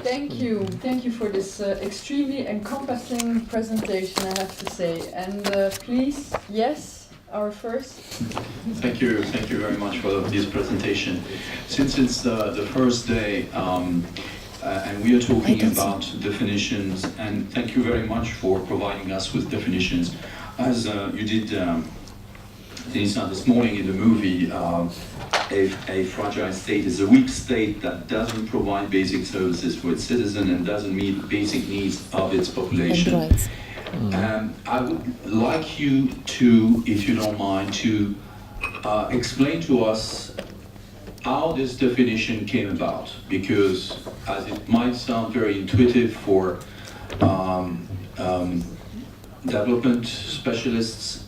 Thank you for this extremely encompassing presentation, I have to say. And please, yes, our first. Thank you very much for this presentation. Since it's the first day, and we are talking about definitions, and thank you very much for providing us with definitions. As you did, Denisa, this morning in the movie, a fragile state is a weak state that doesn't provide basic services for its citizens and doesn't meet the basic needs of its population. I would like you to, if you don't mind, to explain to us how this definition came about, because as it might sound very intuitive for development specialists,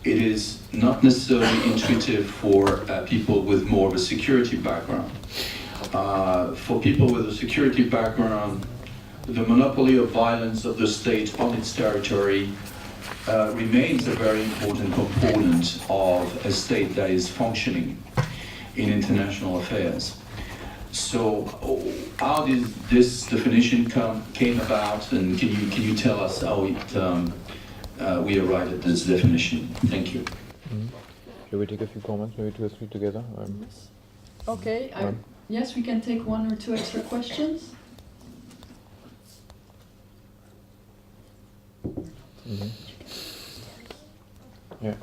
it is not necessarily intuitive for people with more of a security background. For people with a security background, the monopoly of violence of the state on its territory remains a very important component of a state that is functioning in international affairs. So, how did this definition came about, and can you tell us how we arrived at this definition? Thank you. Shall we take a few comments, maybe 2 or 3 together? Okay. Yes, we can take 1 or 2 extra questions. Yeah.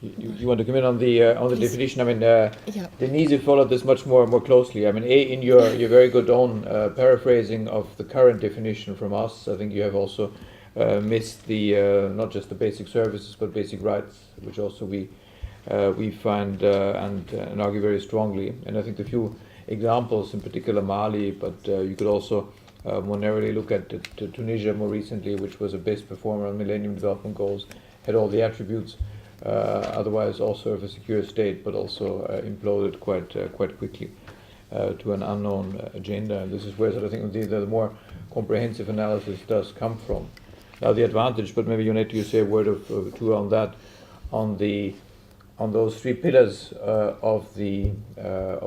You want to come in on the definition? I mean, Denise followed this much more closely. I mean, in your very good own paraphrasing of the current definition from us, I think you have also missed the not just the basic services but basic rights, which also we find and argue very strongly. And I think the few examples, in particular Mali, but you could also more narrowly look at Tunisia more recently, which was a best performer on Millennium Development Goals, had all the attributes. Otherwise also of a secure state, but also imploded quite quickly to an unknown agenda. And this is where sort of I think the more comprehensive analysis does come from. Now the advantage, but maybe Ionete, you say a word or 2 on that, on those 3 pillars of the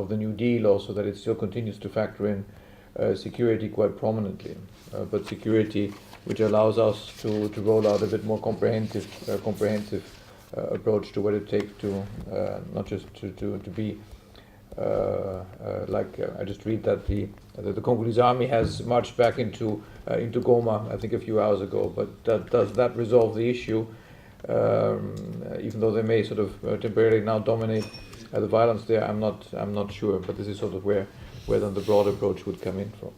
New Deal, also that it still continues to factor in security quite prominently, but security which allows us to roll out a bit more comprehensive approach to what it takes to not just to be like I just read that the Congolese army has marched back into Goma, I think a few hours ago, but does that resolve the issue? Even though they may sort of temporarily now dominate the violence there, I'm not sure. But this is sort of where then the broad approach would come in from.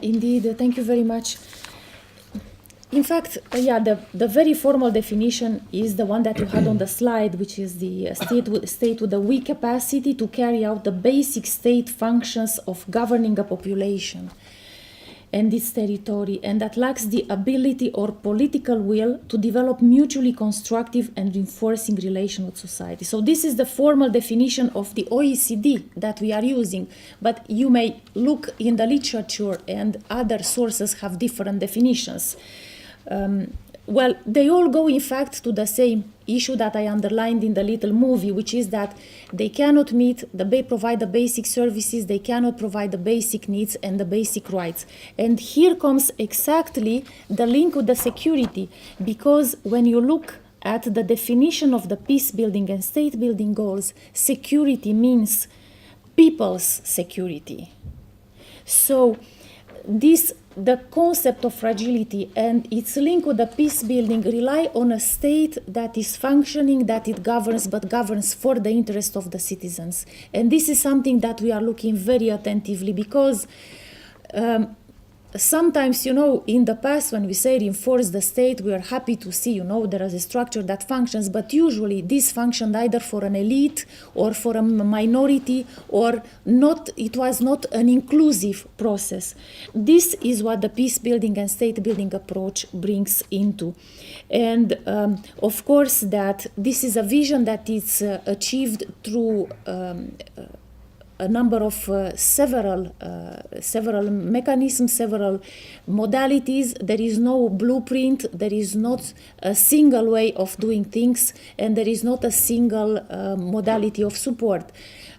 Indeed, thank you very much. In fact, the very formal definition is the one that you had on the slide, which is the state with a weak capacity to carry out the basic state functions of governing a population and its territory, and that lacks the ability or political will to develop mutually constructive and reinforcing relation with society. So this is the formal definition of the OECD that we are using, but you may look in the literature and other sources have different definitions. Well, they all go in fact to the same issue that I underlined in the little movie, which is that they cannot provide the basic services, they cannot provide the basic needs and the basic rights. And here comes exactly the link with the security, because when you look at the definition of the peace building and state building goals, security means people's security. So the concept of fragility and its link with the peace building rely on a state that is functioning, that it governs, but governs for the interest of the citizens. And this is something that we are looking very attentively, because sometimes, in the past when we say reinforce the state, we are happy to see, there is a structure that functions, but usually this functioned either for an elite or for a minority, or not. It was not an inclusive process. This is what the peace building and state building approach brings into. And of course that this is a vision that is achieved through a number of several mechanisms, several modalities. There is no blueprint. There is not a single way of doing things, and there is not a single modality of support.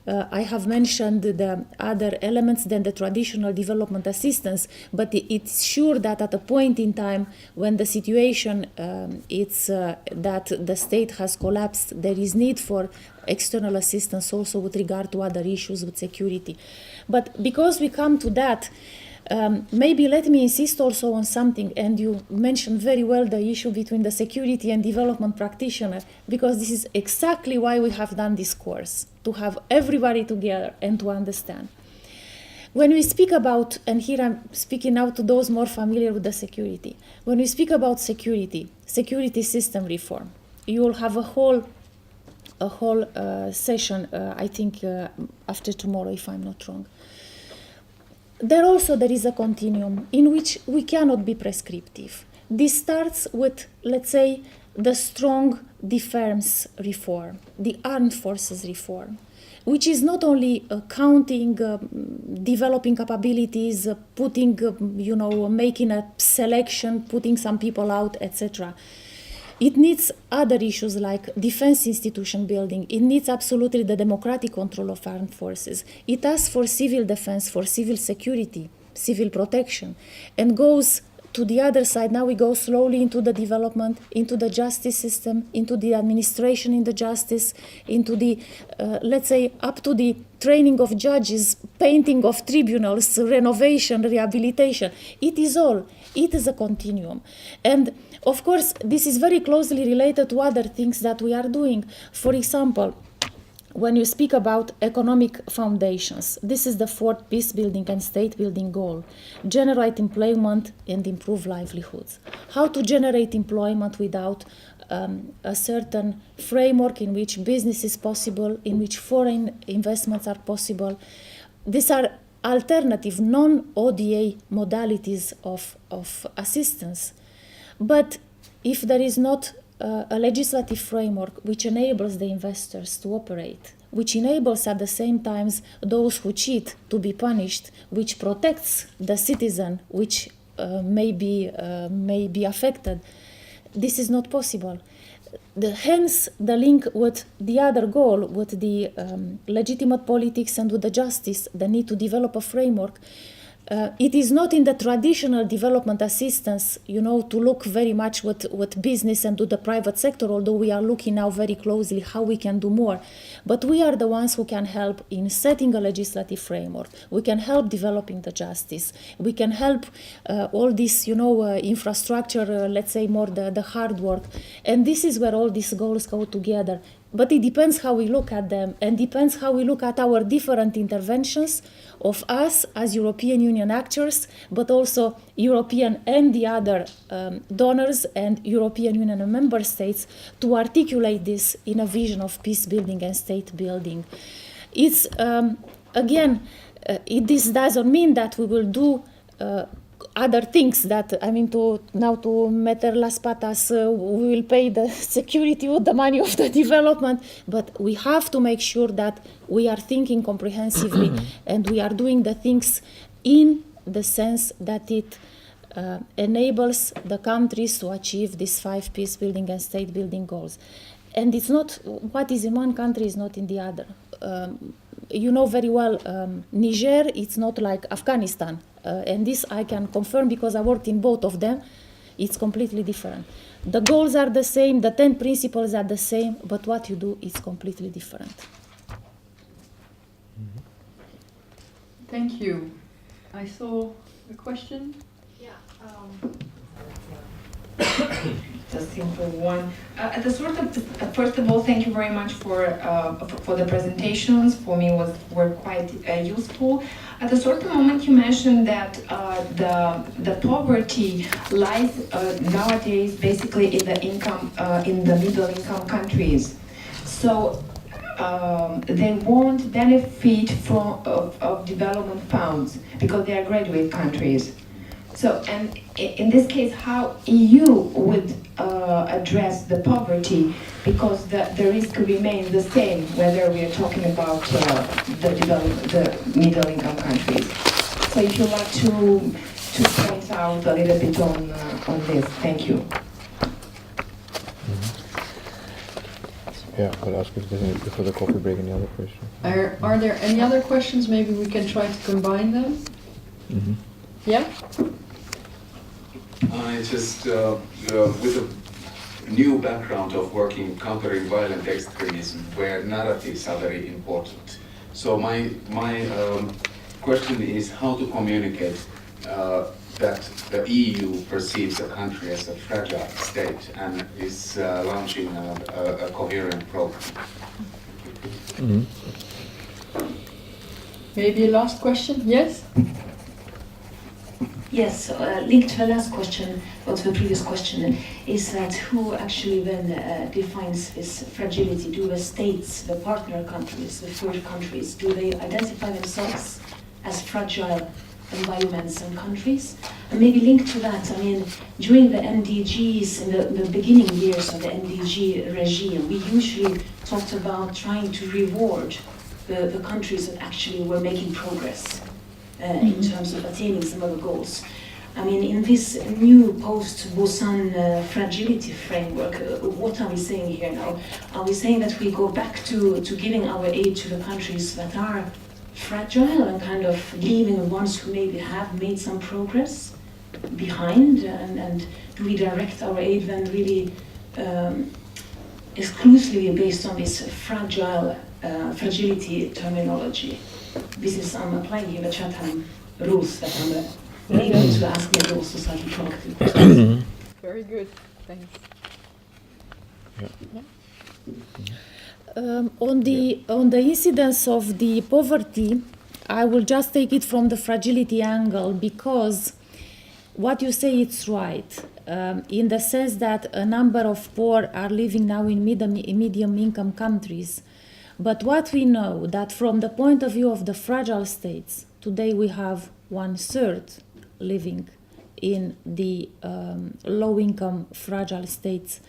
I have mentioned the other elements than the traditional development assistance, but it's sure that at a point in time when the situation it's that the state has collapsed, there is need for external assistance also with regard to other issues with security. But because we come to that, maybe let me insist also on something, and you mentioned very well the issue between the security and development practitioner, because this is exactly why we have done this course, to have everybody together and to understand. When we speak about, and here I'm speaking now to those more familiar with the security, when we speak about security system reform, you will have a whole session, I think after tomorrow, if I'm not wrong. There is a continuum in which we cannot be prescriptive. This starts with, let's say, the strong defense reform, the armed forces reform, which is not only counting, developing capabilities, putting, making a selection, putting some people out, etc. It needs other issues like defense institution building. It needs absolutely the democratic control of armed forces. It asks for civil defense, for civil security, civil protection, and goes to the other side. Now we go slowly into the development, into the justice system, into the administration in the justice, into the, let's say, up to the training of judges, painting of tribunals, renovation, rehabilitation. It is all. It is a continuum. And of course, this is very closely related to other things that we are doing. For example, when you speak about economic foundations, this is the fourth peace building and state building goal: generate employment and improve livelihoods. How to generate employment without a certain framework in which business is possible, in which foreign investments are possible. These are alternative, non-ODA modalities of assistance. But if there is not a legislative framework which enables the investors to operate, which enables at the same time those who cheat to be punished, which protects the citizen which may be affected, this is not possible. Hence the link with the other goal, with the legitimate politics and with the justice, the need to develop a framework. It is not in the traditional development assistance, to look very much with business and to the private sector, although we are looking now very closely how we can do more. But we are the ones who can help in setting a legislative framework. We can help developing the justice. We can help all this, infrastructure, let's say more the hard work. And this is where all these goals go together. But it depends how we look at them, and depends how we look at our different interventions of us as European Union actors, but also European and the other donors and European Union and member states to articulate this in a vision of peace building and state building. It's, this doesn't mean that we will do other things that, to meter las patas, we will pay the security with the money of the development, but we have to make sure that we are thinking comprehensively and we are doing the things in the sense that it enables the countries to achieve these 5 peace building and state building goals. And it's not, what is in one country is not in the other. You know very well, Niger, it's not like Afghanistan. And this I can confirm because I worked in both of them. It's completely different. The goals are the same, the 10 principles are the same, but what you do is completely different. Thank you. I saw a question. Yeah. Just a simple one. First of all, thank you very much for the presentations. For me, were quite useful. At a certain moment, you mentioned that the poverty lies nowadays basically in the income in the middle income countries. So they won't benefit from of development funds because they are graduate countries. So, and in this case, how EU would address the poverty, because the risk remains the same whether we are talking about the middle income countries. So if you'd like to point out a little bit on this, thank you. Yeah, I'll ask if there's any before the coffee break. Any other questions? Are there any other questions? Maybe we can try to combine them. Mm-hmm. Yeah? I just, with a new background of working countering violent extremism, where narratives are very important. So my question is how to communicate that the EU perceives a country as a fragile state and is launching a coherent program. Mm-hmm. Maybe a last question? Yes? Yes, linked to the last question, or to the previous question, is that who actually then defines this fragility? Do the states, the partner countries, the third countries, do they identify themselves as fragile environments and countries? And maybe linked to that, I mean, during the MDGs, in the beginning years of the MDG regime, we usually talked about trying to reward the countries that actually were making progress. In terms of attaining some of the goals. I mean, in this new post-Busan fragility framework, what are we saying here now? Are we saying that we go back to giving our aid to the countries that are fragile and kind of leaving the ones who maybe have made some progress behind? And do we direct our aid then really exclusively based on this fragility terminology? This is, I'm applying here the Chatham rules that I'm able to ask me also slightly provocative. Very good. Thanks. On the incidence of the poverty, I will just take it from the fragility angle, because what you say it's right, in the sense that a number of poor are living now in medium income countries. But what we know, that from the point of view of the fragile states, today we have 1/3 living in the low-income fragile states.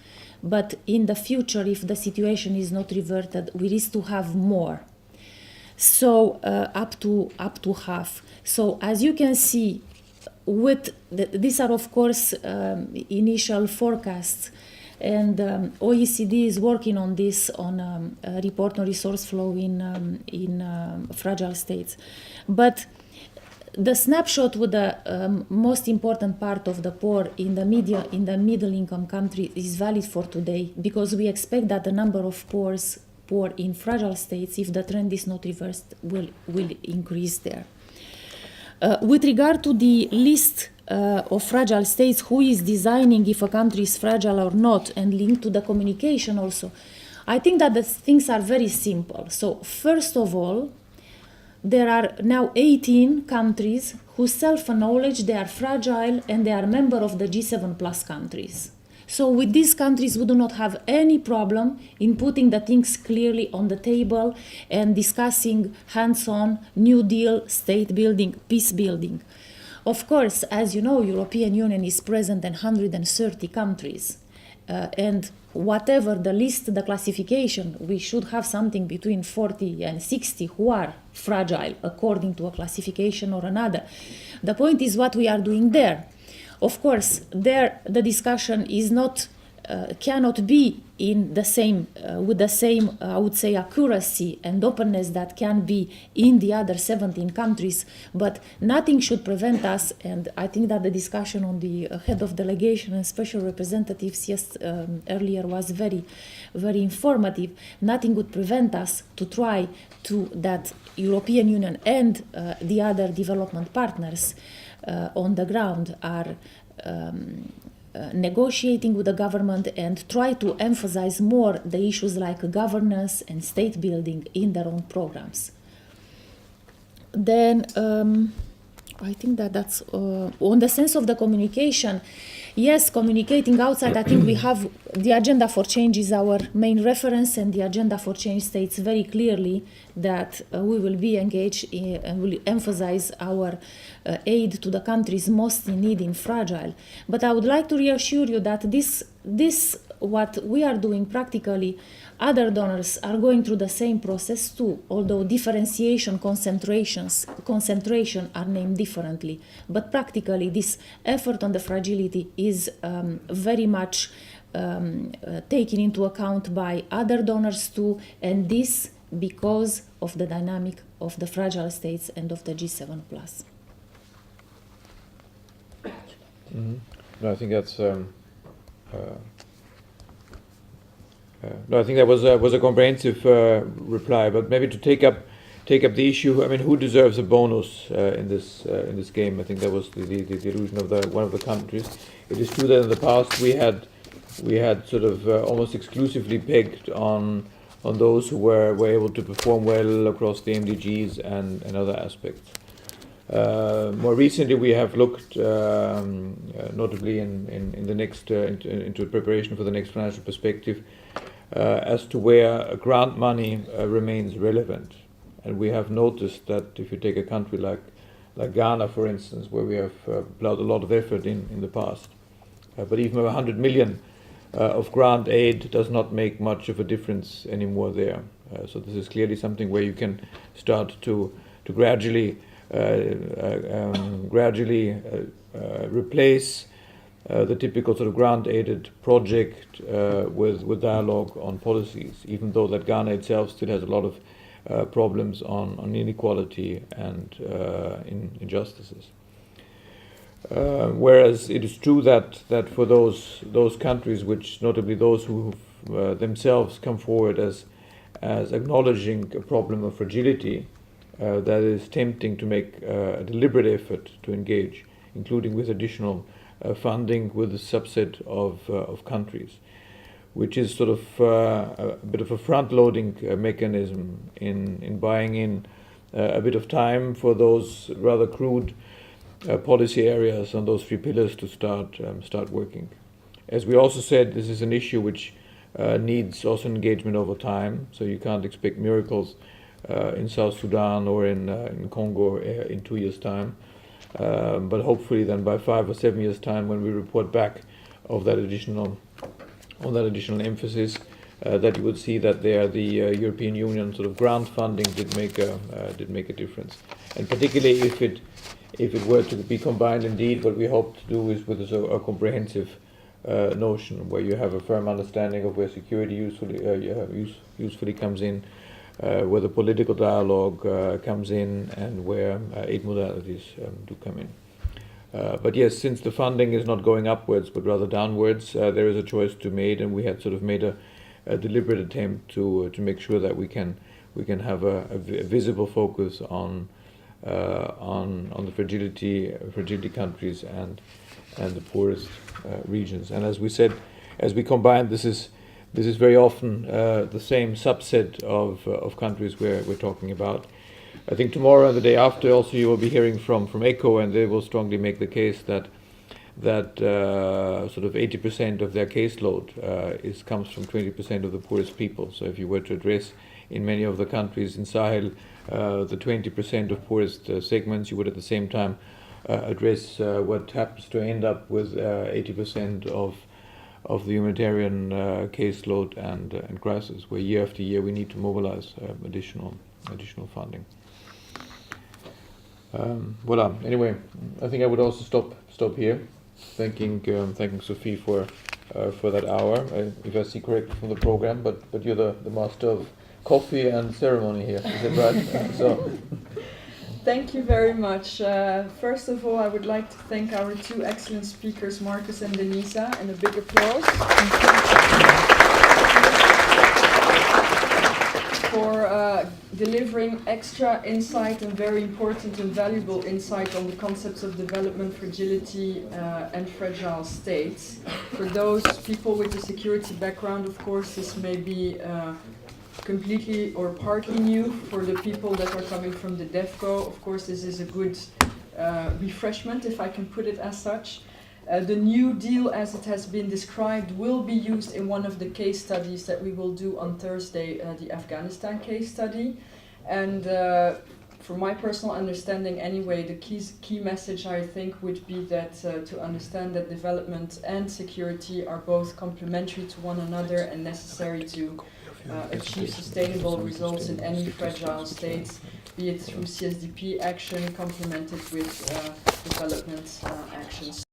But in the future, if the situation is not reverted, we risk to have more. So up to half. So as you can see, these are of course initial forecasts. And OECD is working on this, on a report on resource flow in fragile states. But the snapshot with the most important part of the poor in the middle income country is valid for today, because we expect that the number of poor in fragile states, if the trend is not reversed, will increase there. With regard to the list of fragile states, who is designing if a country is fragile or not, and linked to the communication also, I think that the things are very simple. So first of all, there are now 18 countries who self-acknowledge they are fragile and they are member of the G7 plus countries. So with these countries, we do not have any problem in putting the things clearly on the table and discussing hands-on New Deal, state building, peace building. Of course, as you know, European Union is present in 130 countries. And whatever the list, the classification, we should have something between 40 and 60 who are fragile according to a classification or another. The point is what we are doing there. Of course, there the discussion is not, cannot be in the same, with the same, I would say, accuracy and openness that can be in the other 17 countries, but nothing should prevent us, and I think that the discussion on the head of delegation and special representatives earlier was very, very informative. Nothing would prevent us to try to, that European Union and the other development partners on the ground are negotiating with the government and try to emphasize more the issues like governance and state building in their own programs. Then I think that's on the sense of the communication. Yes, communicating outside, I think we have the agenda for change is our main reference, and the agenda for change states very clearly that we will be engaged in, and will emphasize our aid to the countries most in need, in fragile. But I would like to reassure you that this what we are doing practically, other donors are going through the same process too, although differentiation, concentration are named differently. But practically this effort on the fragility is very much taken into account by other donors too, and this because of the dynamic of the fragile states and of the G7+. No, I think that's no, I think that was a comprehensive reply. But maybe to take up the issue. I mean, who deserves a bonus in this game? I think that was the illusion of one of the countries. It is true that in the past we had sort of almost exclusively pegged on those who were able to perform well across the MDGs and other aspects. More recently, we have looked, notably in the next into preparation for the next financial perspective, as to where grant money remains relevant, and we have noticed that if you take a country like Ghana, for instance, where we have applied a lot of effort in the past, but even 100 million of grant aid does not make much of a difference anymore there. So this is clearly something where you can start to gradually replace the typical sort of grant-aided project with dialogue on policies, even though that Ghana itself still has a lot of problems on inequality and injustices. Whereas it is true that for those countries, which notably those who themselves come forward as acknowledging a problem of fragility, that is tempting to make a deliberate effort to engage, including with additional funding with a subset of countries, which is sort of a bit of a front-loading mechanism in buying in a bit of time for those rather crude policy areas on those three pillars to start working. As we also said, this is an issue which needs also engagement over time, so you can't expect miracles in South Sudan or in Congo in 2 years' time. But hopefully then by 5 or 7 years' time, when we report back of that additional emphasis, that you would see that there the European Union sort of grant funding did make a difference, and particularly if it were to be combined indeed, what we hope to do is with a comprehensive notion where you have a firm understanding of where security usefully comes in, where the political dialogue comes in, and where aid modalities do come in. But yes, since the funding is not going upwards but rather downwards, there is a choice to be made, and we had sort of made a deliberate attempt to make sure that we can have a visible focus on the fragility countries and the poorest regions. And as we said, as we combine, this is very often the same subset of countries we're talking about. I think tomorrow and the day after also you will be hearing from ECHO, and they will strongly make the case that sort of 80% of their caseload comes from 20% of the poorest people. So if you were to address in many of the countries in Sahel the 20% of poorest segments, you would at the same time address what happens to end up with 80% of the humanitarian caseload and crisis, where year after year we need to mobilize additional funding. Voilà. Anyway, I think I would also stop here, thanking Sofie for that hour. If I see correctly from the program, but you're the master of coffee and ceremony here. Is that right? So. Thank you very much. First of all, I would like to thank our two excellent speakers, Marcus and Denisa, and a big applause for delivering extra insight and very important and valuable insight on the concepts of development, fragility, and fragile states. For those people with a security background, of course, this may be completely or partly new. For the people that are coming from the DEVCO, of course, this is a good refreshment, if I can put it as such. The New Deal, as it has been described, will be used in one of the case studies that we will do on Thursday, the Afghanistan case study. And from my personal understanding anyway, the key message I think would be that to understand that development and security are both complementary to one another and necessary to achieve sustainable results in any fragile states, be it through CSDP action complemented with development actions.